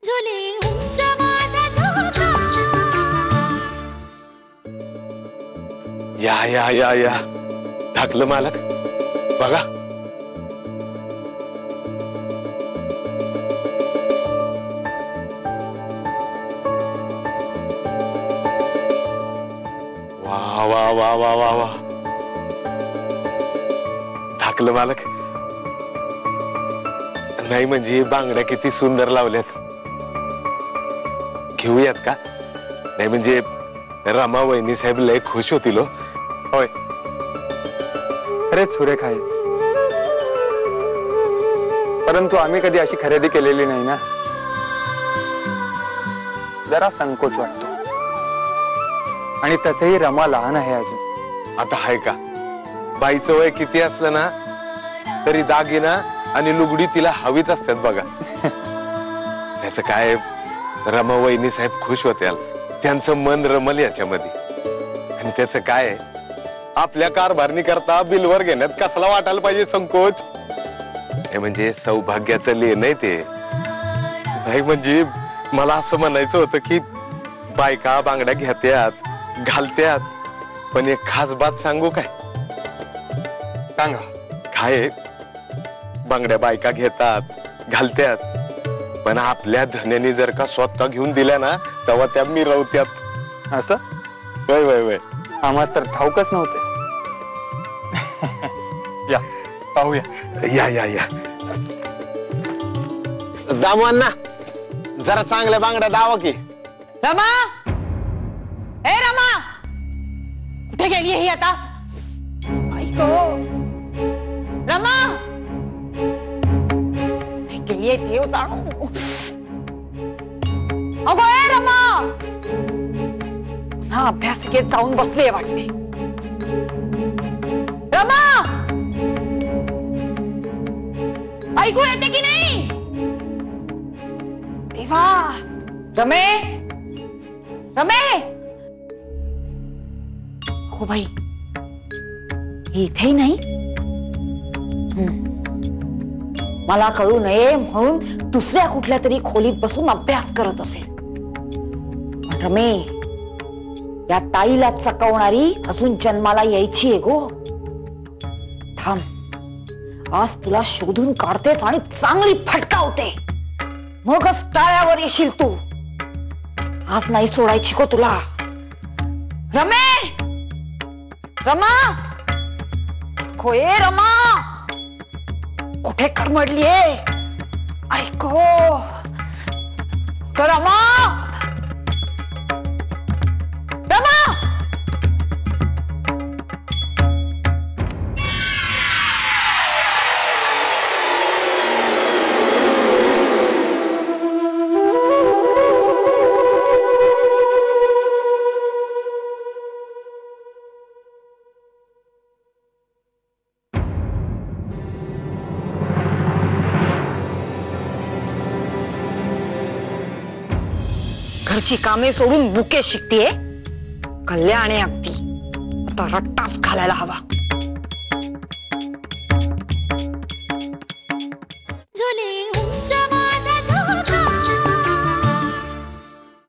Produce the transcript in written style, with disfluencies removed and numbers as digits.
झुले उंच माझा झोका. या या या या ढाकलं मालक बघा. वा वा वा वा वा वा ढाकलं मालक. नाही म्हणजे बांगड्या किती सुंदर लावल्यात. घेऊयात का? नाही म्हणजे रमा वहिनी साहेब लय खुश होतील हो. होय खरेच सुरेख आहे, परंतु आम्ही कधी अशी खरेदी केलेली नाही ना, जरा संकोच वाटतो. आणि तसंही रमा लहान आहे अजून. आता आहे का? बाईचं वय किती असलं ना तरी दागिना आणि लुगडी तिला हवीच असतात बघा. त्याचं काय, रमा वहिनी साहेब खुश होत्याल, त्यांचं मन रमल याच्यामध्ये. आणि त्याचं काय, आपल्या कारभारणी करता बिलवर घेण्यात कसला वाटायला पाहिजे संकोच. हे म्हणजे सौभाग्याचं लेण आहे ते. नाही म्हणजे मला असं म्हणायचं होतं की बायका बांगड्या घेत्यात घालत्यात, पण एक खास बात सांगू काय? सांगा. काय, बांगड्या बायका घेतात घालत्यात, पण आपल्या धन्याने जर का स्वतः घेऊन दिल्या ना तेव्हा त्या मिरवत्यात. असं? वय वय वय आम्हाला तर ठाऊकच नव्हते. या पाहूया. या या या दामवांना जरा चांगल्या बांगड्या दावा की. रमा, ए रमा, कुठे गेली ही आता? ऐको रमा, कुठे गेलीये देव जाणू. अगो ए रमा, पुन्हा अभ्यासिकेत जाऊन बसली वाटते. रमा, ऐकू येते की नाही? देवा, रमे, रमे. हो भाई, इथेही नाही. मला कळू नये म्हणून दुसऱ्या कुठल्या तरी खोलीत बसून अभ्यास करत असेल. पण रमे, या ताईला चकवणारी अजून जन्माला यायची आहे गो. थांब, आज तुला शोधून काढतेच आणि चांगली फटकावते, मगच टाळ्यावर येशील तू. आज नाही सोडायची को तुला. रमे, रमा, खोये रमा, कुठे कडमडलीये? ऐको रमा, रमा. घरची कामे सोडून बुके शिकतीये. कल्याणी अगदी आता रट्टाच घालायला हवा. झुले